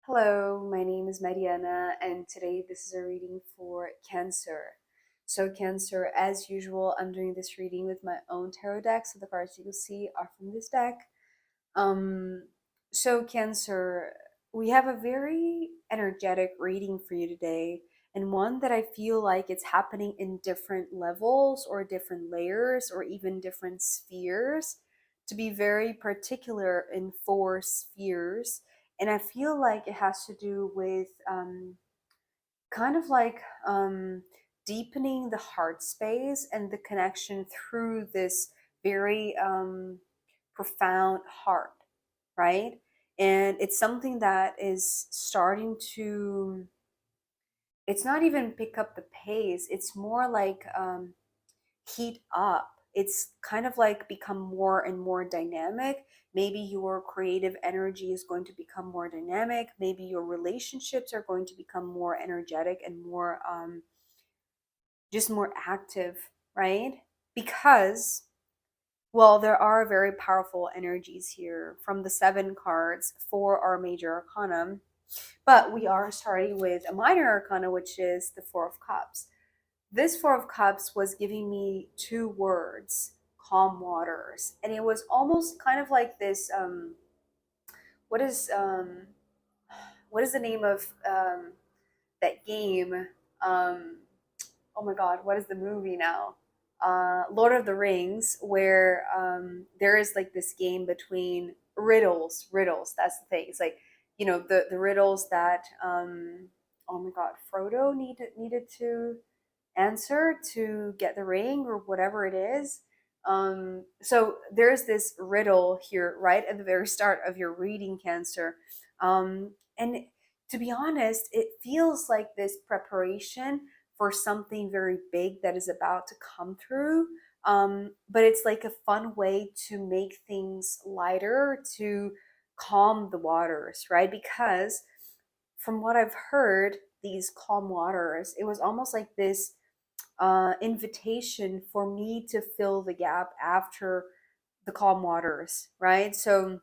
Hello, my name is Mariana, and today this is a reading for Cancer. So, Cancer, as usual, I'm doing this reading with my own tarot deck, so the cards you will see are from this deck. Um, so, Cancer, we have a very energetic reading for you today, and one that I feel like it's happening in different levels, or different layers, or even different spheres. To be very particular, in four spheres, and I feel like it has to do with kind of like deepening the heart space and the connection through this very profound heart, right? And it's something that is starting to, it's not even pick up the pace, it's more like heat up. It's kind of like become more and more dynamic. Maybe your creative energy is going to become more dynamic. Maybe your relationships are going to become more energetic and more just more active, right? Because, well, there are very powerful energies here. From the seven cards, four are major arcana, but we are starting with a minor arcana, which is the Four of Cups. This Four of Cups was giving me two words: calm waters. And it was almost kind of like this what is um what is the name of that game? Um oh my god, what is the movie now? Lord of the Rings, where there is like this game between riddles. That's the thing. It's like, the riddles that oh my god, Frodo needed to answer to get the ring or whatever it is. So there's this riddle here right at the very start of your reading, Cancer. And to be honest, it feels like this preparation for something very big that is about to come through. But it's like a fun way to make things lighter, to calm the waters, right? Because from what I've heard, these calm waters, it was almost like this invitation for me to fill the gap after the calm waters, right? So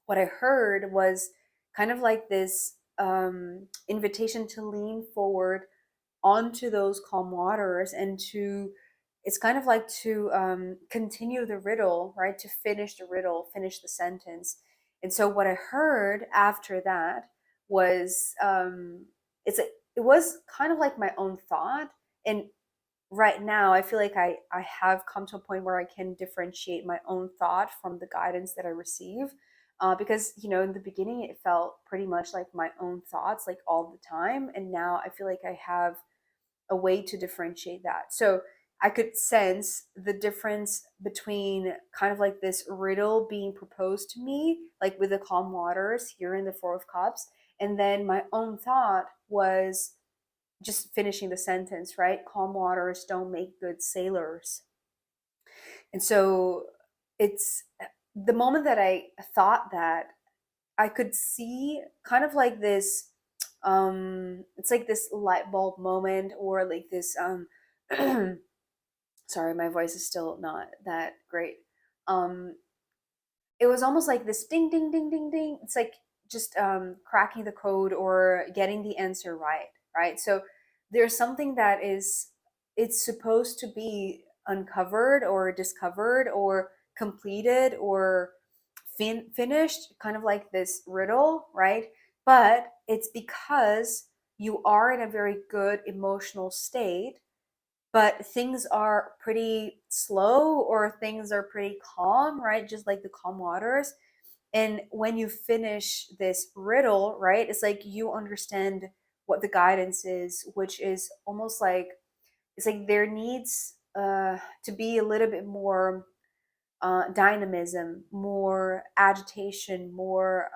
what I heard was kind of like this invitation to lean forward onto those calm waters and to, it's kind of like to continue the riddle, right? To finish the riddle, finish the sentence. And so what I heard after that was it was kind of like my own thought. And right now I feel like I have come to a point where I can differentiate my own thought from the guidance that I receive, because in the beginning it felt pretty much like my own thoughts like all the time, and now I feel like I have a way to differentiate that. So I could sense the difference between kind of like this riddle being proposed to me, like with the calm waters here in the Four of Cups, and then my own thought was just finishing the sentence, right? Calm waters don't make good sailors. And so it's the moment that I thought that, I could see kind of like this it's like this light bulb moment, or like this sorry, my voice is still not that great. Um it was almost like this ding ding ding ding ding. It's like just cracking the code or getting the answer right, right? So there's something that is, it's supposed to be uncovered or discovered or completed or finished, kind of like this riddle, right? But it's because you are in a very good emotional state, but things are pretty slow or things are pretty calm, right? Just like the calm waters. And when you finish this riddle, right, it's like you understand what the guidance is, which is almost like, it's like there needs to be a little bit more dynamism, more agitation, more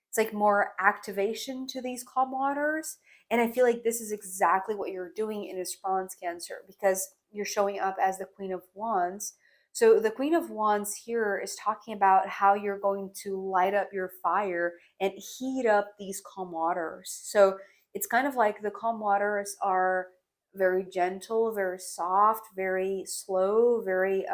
it's like more activation to these calm waters. And I feel like this is exactly what you're doing in response, Cancer, because you're showing up as the Queen of Wands. So the Queen of Wands here is talking about how you're going to light up your fire and heat up these calm waters. So it's kind of like the calm waters are very gentle, very soft, very slow, very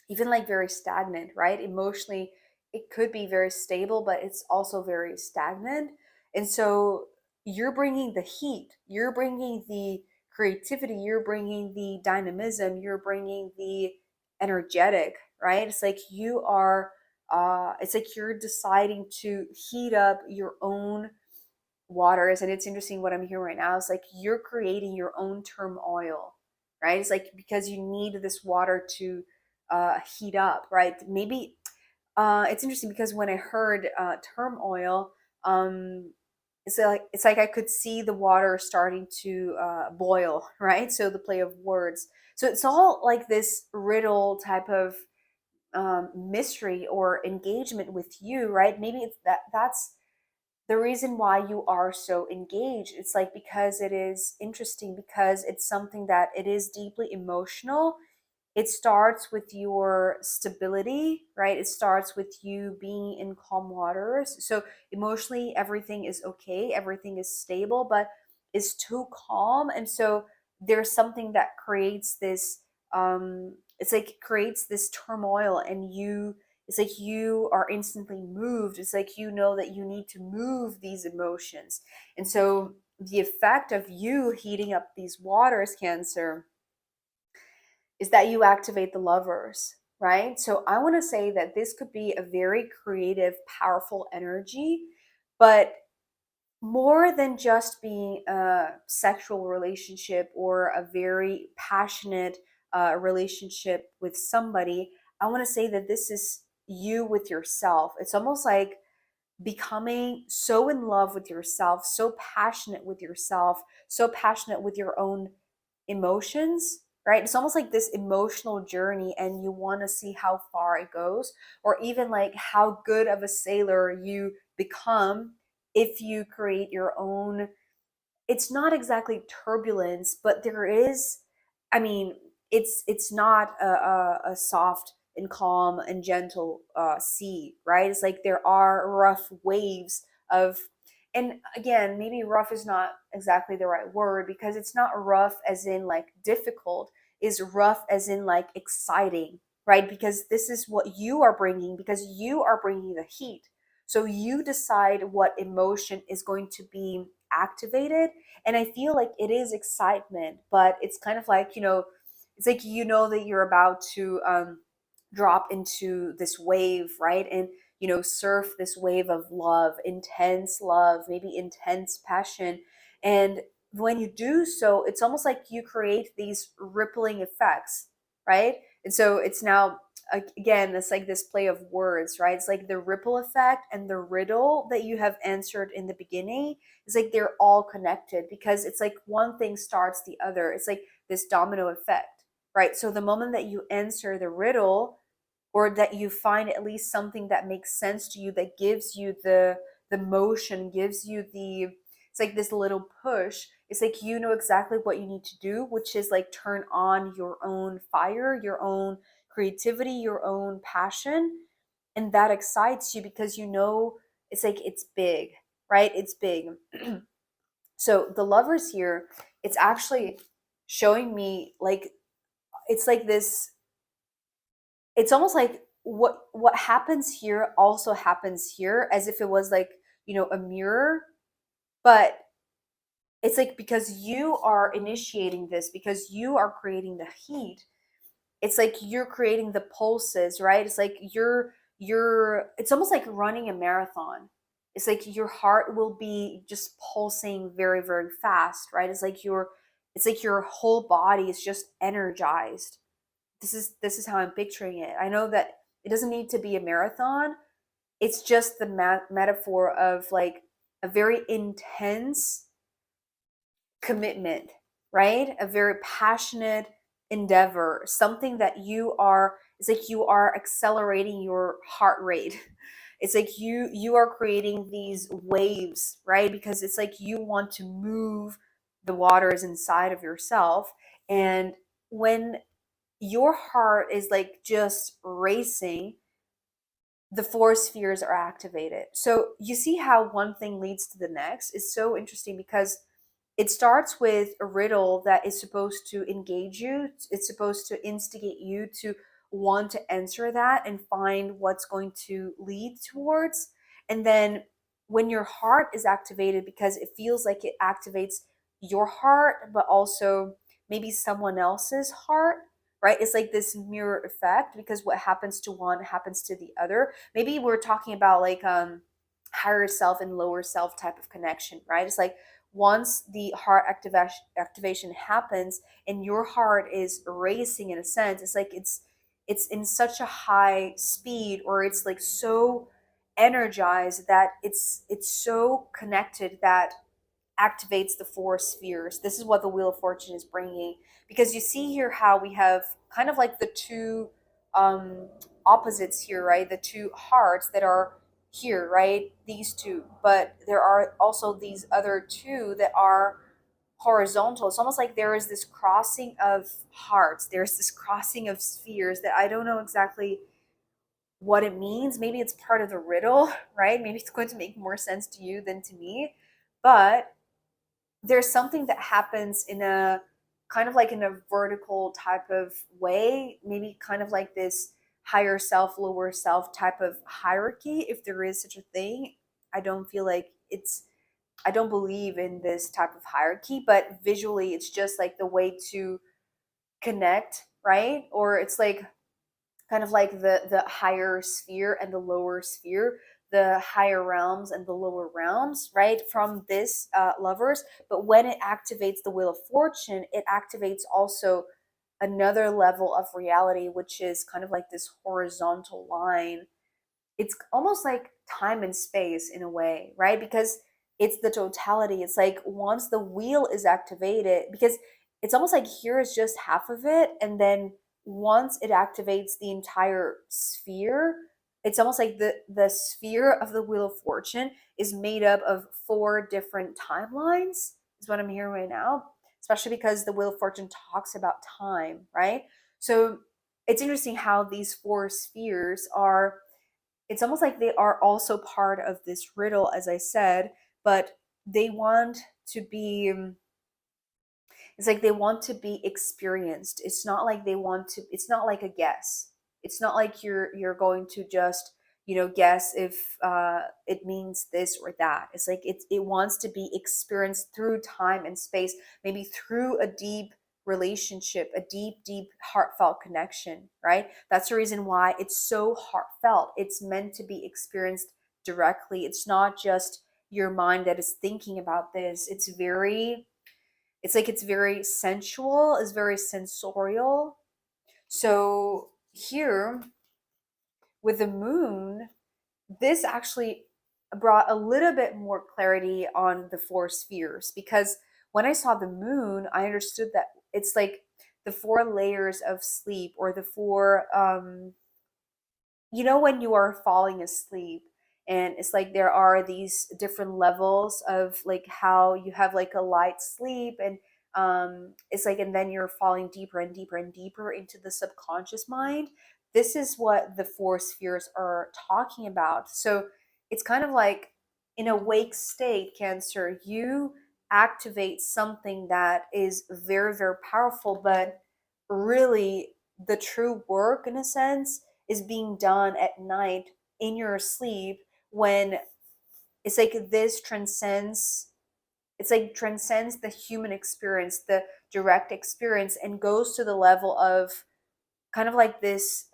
even like very stagnant, right? Emotionally, it could be very stable, but it's also very stagnant. And so you're bringing the heat, you're bringing the creativity, you're bringing the dynamism, you're bringing the energetic, right? It's like you are, it's like you're deciding to heat up your own waters. And it's interesting what I'm hearing right now. It's like you're creating your own turmoil, right? It's like because you need this water to heat up, right? Maybe it's interesting because when I heard turmoil, it's like I could see the water starting to boil, right? So the play of words. So it's all like this riddle type of mystery or engagement with you, right? Maybe it's that's the reason why you are so engaged. It's like because it is interesting, because it's something that it is deeply emotional. It starts with your stability, right? It starts with you being in calm waters. So emotionally, everything is okay, everything is stable, but it's too calm. And so there's something that creates this, it's like it creates this turmoil, and it's like you are instantly moved. It's like you know that you need to move these emotions. And so the effect of you heating up these waters, Cancer, is that you activate the lovers, right? So I want to say that this could be a very creative, powerful energy, but more than just being a sexual relationship or a very passionate relationship with somebody. I want to say that this is you with yourself. It's almost like becoming so in love with yourself, so passionate with yourself, so passionate with your own emotions, right? It's almost like this emotional journey, and you want to see how far it goes, or even like how good of a sailor you become if you create your own. It's not exactly turbulence, but there is, I mean, it's not a soft and calm and gentle sea, right? It's like there are rough waves of, and again, maybe rough is not exactly the right word, because it's not rough as in like difficult, is rough as in like exciting, right? Because this is what you are bringing, because you are bringing the heat. So you decide what emotion is going to be activated. And I feel like it is excitement, but it's kind of like, it's like you know that you're about to drop into this wave, right? And surf this wave of love, maybe intense passion. And when you do so, it's almost like you create these rippling effects, right? And so it's now, again, it's like this play of words, right? It's like the ripple effect and the riddle that you have answered in the beginning. It's like they're all connected, because it's like one thing starts the other. It's like this domino effect, right? So the moment that you answer the riddle, or that you find at least something that makes sense to you, that gives you the motion, gives you the, it's like this little push. It's like you know exactly what you need to do, which is like turn on your own fire, your own creativity, your own passion. And that excites you because it's like it's big, right? It's big. So the lovers here, it's actually showing me like, it's like this, it's almost like what happens here also happens here, as if it was like, a mirror. But it's like because you are initiating this, because you are creating the heat, it's like you're creating the pulses, right? It's like it's almost like running a marathon. It's like your heart will be just pulsing very, very fast, right? It's like your whole body is just energized. This is how I'm picturing it. I know that it doesn't need to be a marathon. It's just the metaphor of like a very intense commitment, right? A very passionate endeavor, something that it's like you are accelerating your heart rate. It's like you are creating these waves, right? Because it's like you want to move the waters inside of yourself. And when your heart is like just racing, the four spheres are activated. So you see how one thing leads to the next. It's so interesting because it starts with a riddle that is supposed to engage you. It's supposed to instigate you to want to answer that and find what's going to lead towards. And then when your heart is activated, because it feels like it activates your heart, but also maybe someone else's heart, right? It's like this mirror effect, because what happens to one happens to the other. Maybe we're talking about like higher self and lower self type of connection, right? It's like once the heart activation happens and your heart is racing, in a sense, it's like it's in such a high speed, or it's like so energized that it's so connected that activates the four spheres. This is what the Wheel of Fortune is bringing, because you see here how we have kind of like the two um, opposites here, right? The two hearts that are here, right? These two, but there are also these other two that are horizontal. It's almost like there is this crossing of hearts. There's this crossing of spheres that I don't know exactly what it means. Maybe it's part of the riddle, right? Maybe it's going to make more sense to you than to me. But there's something that happens in a kind of like in a vertical type of way, maybe kind of like this higher self, lower self type of hierarchy, if there is such a thing. I don't feel like it's, I don't believe in this type of hierarchy, but visually it's just like the way to connect, right? Or it's like kind of like the higher sphere and the lower sphere, the higher realms and the lower realms, right, from this lovers. But when it activates the Wheel of Fortune, it activates also another level of reality, which is kind of like this horizontal line. It's almost like time and space in a way, right? Because it's the totality. It's like once the wheel is activated, because it's almost like here is just half of it, and then once it activates the entire sphere, it's almost like the sphere of the Wheel of Fortune is made up of four different timelines, is what I'm hearing right now, especially because the Wheel of Fortune talks about time, right? So it's interesting how these four spheres are, it's almost like they are also part of this riddle, as I said, but they want to be, it's like they want to be experienced. It's not like they want to, it's not like a guess. It's not like you're going to just, you know, guess if it means this or that. It's like it wants to be experienced through time and space, maybe through a deep relationship, a deep heartfelt connection, right? That's the reason why it's so heartfelt. It's meant to be experienced directly. It's not just your mind that is thinking about this. It's very, it's like it's very sensual, it's very sensorial. So here with the moon, this actually brought a little bit more clarity on the four spheres, because when I saw the moon, I understood that it's like the four layers of sleep, or the four you know, when you are falling asleep, and it's like there are these different levels of like how you have like a light sleep, and it's like, and then you're falling deeper and deeper and deeper into the subconscious mind. This is what the four spheres are talking about. So it's kind of like in a wake state, Cancer, you activate something that is very powerful, but really the true work, in a sense, is being done at night in your sleep, when it's like this transcends, it's like transcends the human experience, the direct experience, and goes to the level of kind of like this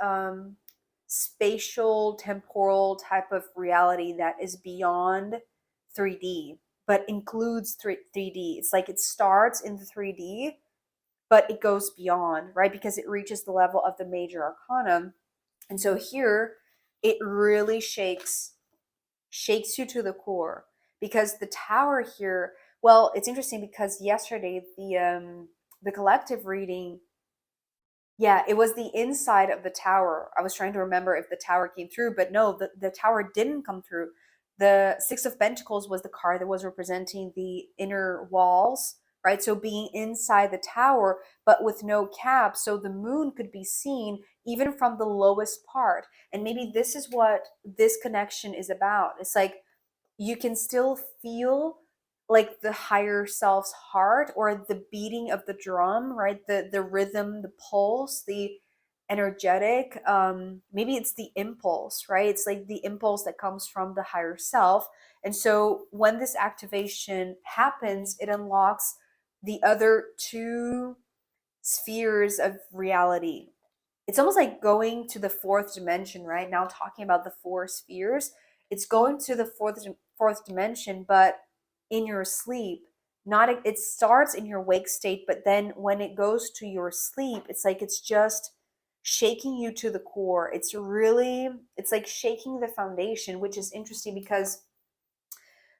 spatial temporal type of reality that is beyond 3D but includes 3D. It's like it starts in the 3D but it goes beyond, right? Because it reaches the level of the major arcana. And so here it really shakes you to the core, because the tower here, well, it's interesting because yesterday the collective reading, yeah, it was the inside of the tower. I was trying to remember if the tower came through, but no, the tower didn't come through. The Six of Pentacles was the card that was representing the inner walls, right? So being inside the tower, but with no cap, so the moon could be seen even from the lowest part. And maybe this is what this connection is about. It's like you can still feel like the higher self's heart, or the beating of the drum, right? The rhythm, the pulse, the energetic. Maybe it's the impulse, right? It's like the impulse that comes from the higher self. And so when this activation happens, it unlocks the other two spheres of reality. It's almost like going to the fourth dimension, right? Now talking about the four spheres, it's going to the fourth dimension, but in your sleep. Not it starts in your wake state, but then when it goes to your sleep, it's like it's just shaking you to the core. It's like shaking the foundation, which is interesting because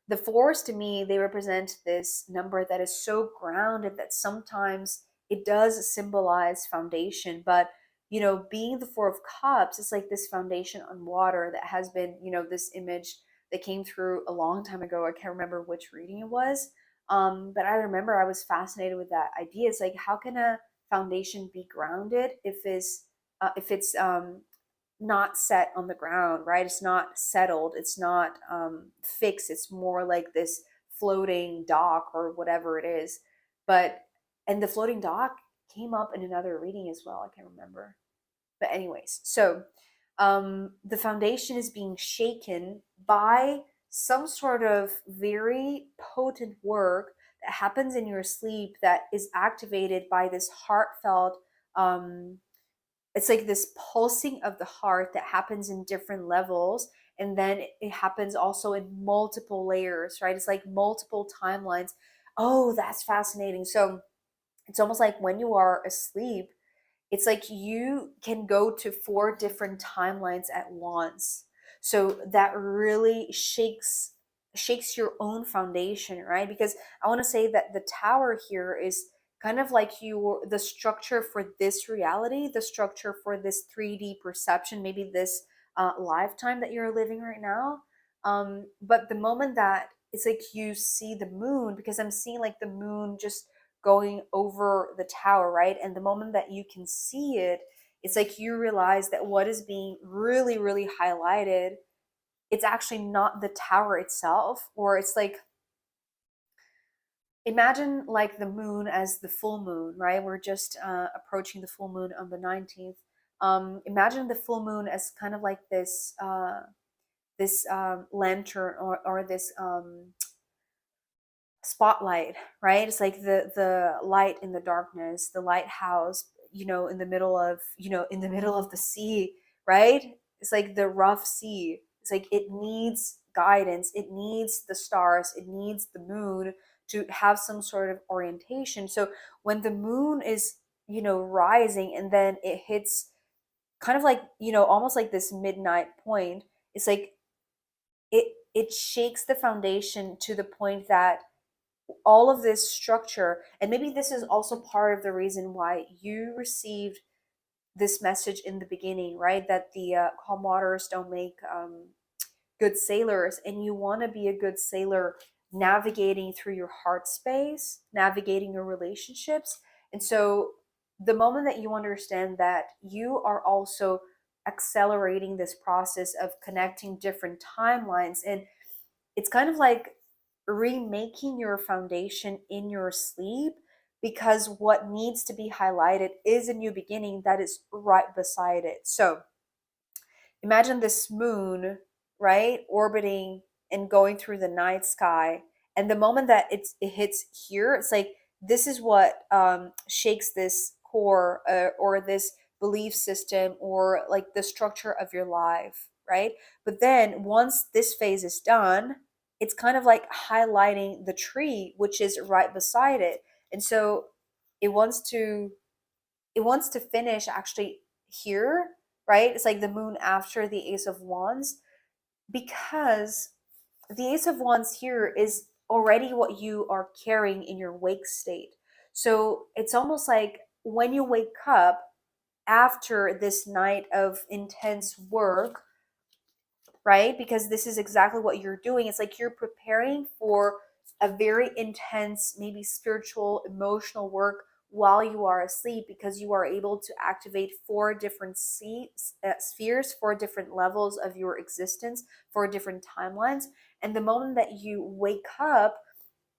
the fours to me, they represent this number that is so grounded that sometimes it does symbolize foundation. But being the four of cups, it's like this foundation on water that has been, this image that came through a long time ago. I can't remember which reading it was, but I remember I was fascinated with that idea. It's like, how can a foundation be grounded if it's not set on the ground, right? It's not settled. It's not fixed. It's more like this floating dock or whatever it is. But, and the floating dock came up in another reading as well. I can't remember. But, anyways, so the foundation is being shaken by some sort of very potent work that happens in your sleep that is activated by this heartfelt it's like this pulsing of the heart that happens in different levels, and then it happens also in multiple layers, right? It's like multiple timelines. Oh, that's fascinating. So it's almost like when you are asleep, it's like you can go to four different timelines at once. So that really shakes your own foundation, right? Because I want to say that the tower here is kind of like the structure for this reality, the structure for this 3D perception, maybe this lifetime that you're living right now. But the moment that it's like you see the moon, because I'm seeing like the moon just going over the tower, right? And the moment that you can see it, it's like you realize that what is being really, really highlighted, it's actually not the tower itself, or it's like, imagine like the moon as the full moon, right? We're just approaching the full moon on the 19th. Imagine the full moon as kind of like this lantern, or this spotlight, right? It's like the light in the darkness, the lighthouse, in the middle of the sea, right? It's like the rough sea. It's like it needs guidance, it needs the stars, it needs the moon to have some sort of orientation. So when the moon is, rising, and then it hits kind of like, almost like this midnight point, it's like it shakes the foundation to the point that all of this structure, and maybe this is also part of the reason why you received this message in the beginning, right? That the calm waters don't make good sailors, and you want to be a good sailor navigating through your heart space, navigating your relationships. And so the moment that you understand that you are also accelerating this process of connecting different timelines, and it's kind of like remaking your foundation in your sleep, because what needs to be highlighted is a new beginning that is right beside it. So imagine this moon, right, orbiting and going through the night sky. And the moment that it hits here, it's like this is what shakes this core, or this belief system, or like the structure of your life, right? But then once this phase is done, it's kind of like highlighting the tree, which is right beside it. And so it wants to it wants to finish actually here, right? It's like the moon after the Ace of Wands, because the Ace of Wands here is already what you are carrying in your wake state. So it's almost like when you wake up after this night of intense work, right? Because this is exactly what you're doing. It's like you're preparing for a very intense, maybe spiritual, emotional work while you are asleep, because you are able to activate four different spheres, four different levels of your existence, four different timelines. And the moment that you wake up,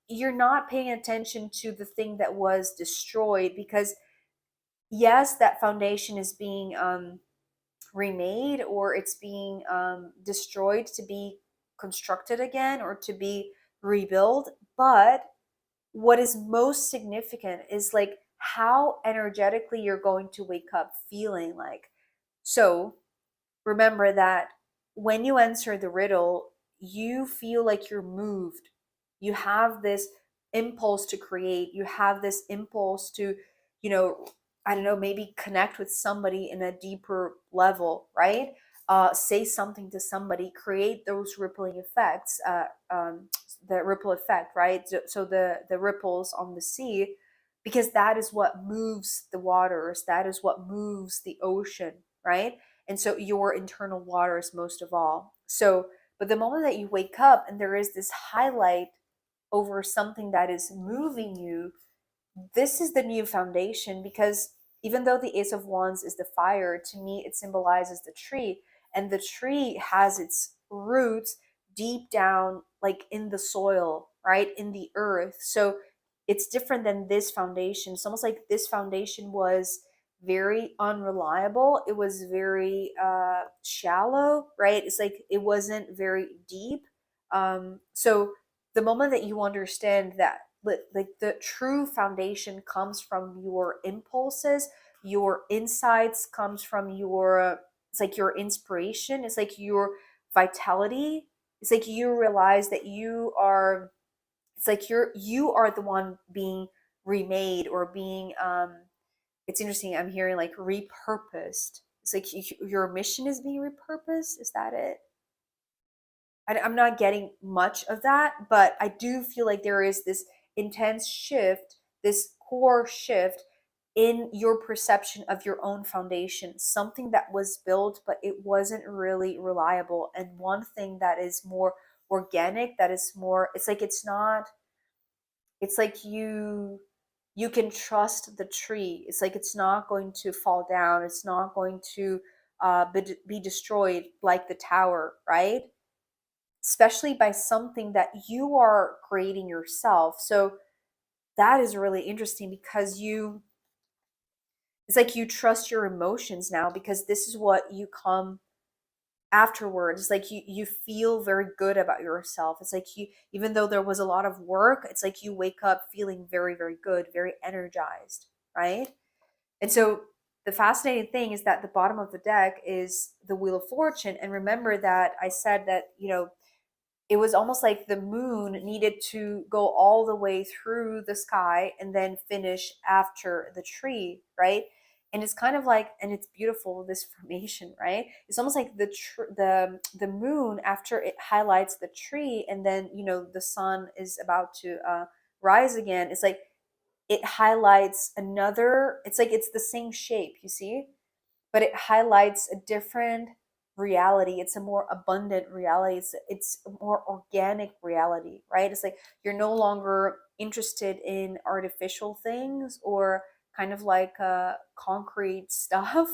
you're not paying attention to the thing that was destroyed, because yes, that foundation is being remade, or it's being destroyed to be constructed again or to be rebuilt. But what is most significant is like how energetically you're going to wake up feeling like. So remember that when you answer the riddle, you feel like you're moved. You have this impulse to create, you have this impulse to, you know, I don't know, maybe connect with somebody in a deeper level, right? Say something to somebody, create those rippling effects, the ripple effect, right? So the ripples on the sea, because that is what moves the waters, that is what moves the ocean, right? And so your internal waters most of all. So, but the moment that you wake up and there is this highlight over something that is moving you, this is the new foundation. Because even though the Ace of Wands is the fire, to me it symbolizes the tree, and the tree has its roots deep down, like in the soil, right, in the earth. So it's different than this foundation. It's almost like this foundation was very unreliable, it was very shallow, right? It's like it wasn't very deep. So the moment that you understand that, like the true foundation comes from your impulses, your insights comes from your, it's like your inspiration, it's like your vitality, it's like you realize that you are, it's like you are the one being remade or being it's interesting, I'm hearing like repurposed. It's like your mission is being repurposed, is that it? I'm not getting much of that, but I do feel like there is this intense shift, this core shift in your perception of your own foundation, something that was built, but it wasn't really reliable. And one thing that is more organic, that is more, it's like it's not, it's like you can trust the tree. It's like it's not going to fall down. It's not going to be destroyed like the tower, right? Especially by something that you are creating yourself. So that is really interesting because you, it's like you trust your emotions now, because this is what you come afterwards. It's like you feel very good about yourself. It's like you, even though there was a lot of work, it's like you wake up feeling very, very good, very energized, right? And so the fascinating thing is that the bottom of the deck is the Wheel of Fortune. And remember that I said that, you know, it was almost like the moon needed to go all the way through the sky and then finish after the tree, right? And it's kind of like, and it's beautiful, this formation, right? It's almost like the moon, after it highlights the tree and then, you know, the sun is about to rise again, it's like it highlights another, it's like it's the same shape, you see, but it highlights a different reality. It's a more abundant reality. It's a more organic reality, right? It's like you're no longer interested in artificial things or kind of like concrete stuff,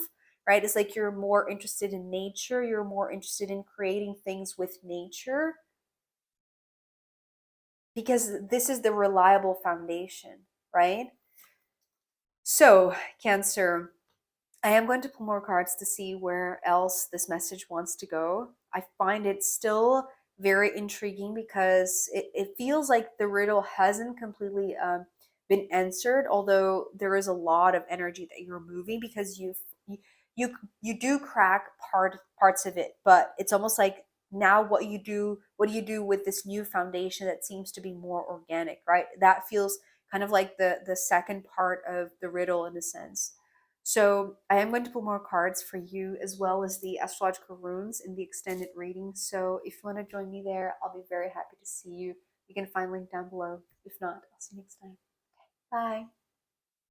right? It's like you're more interested in nature. You're more interested in creating things with nature, because this is the reliable foundation, right? So, Cancer, I am going to pull more cards to see where else this message wants to go. I find it still very intriguing because it feels like the riddle hasn't completely been answered, although there is a lot of energy that you're moving, because you you do crack parts of it, but it's almost like now what do you do with this new foundation that seems to be more organic, right? That feels kind of like the second part of the riddle in a sense. So I am going to pull more cards for you, as well as the astrological runes in the extended reading. So if you want to join me there, I'll be very happy to see you. You can find link down below. If not, I'll see you next time. Bye.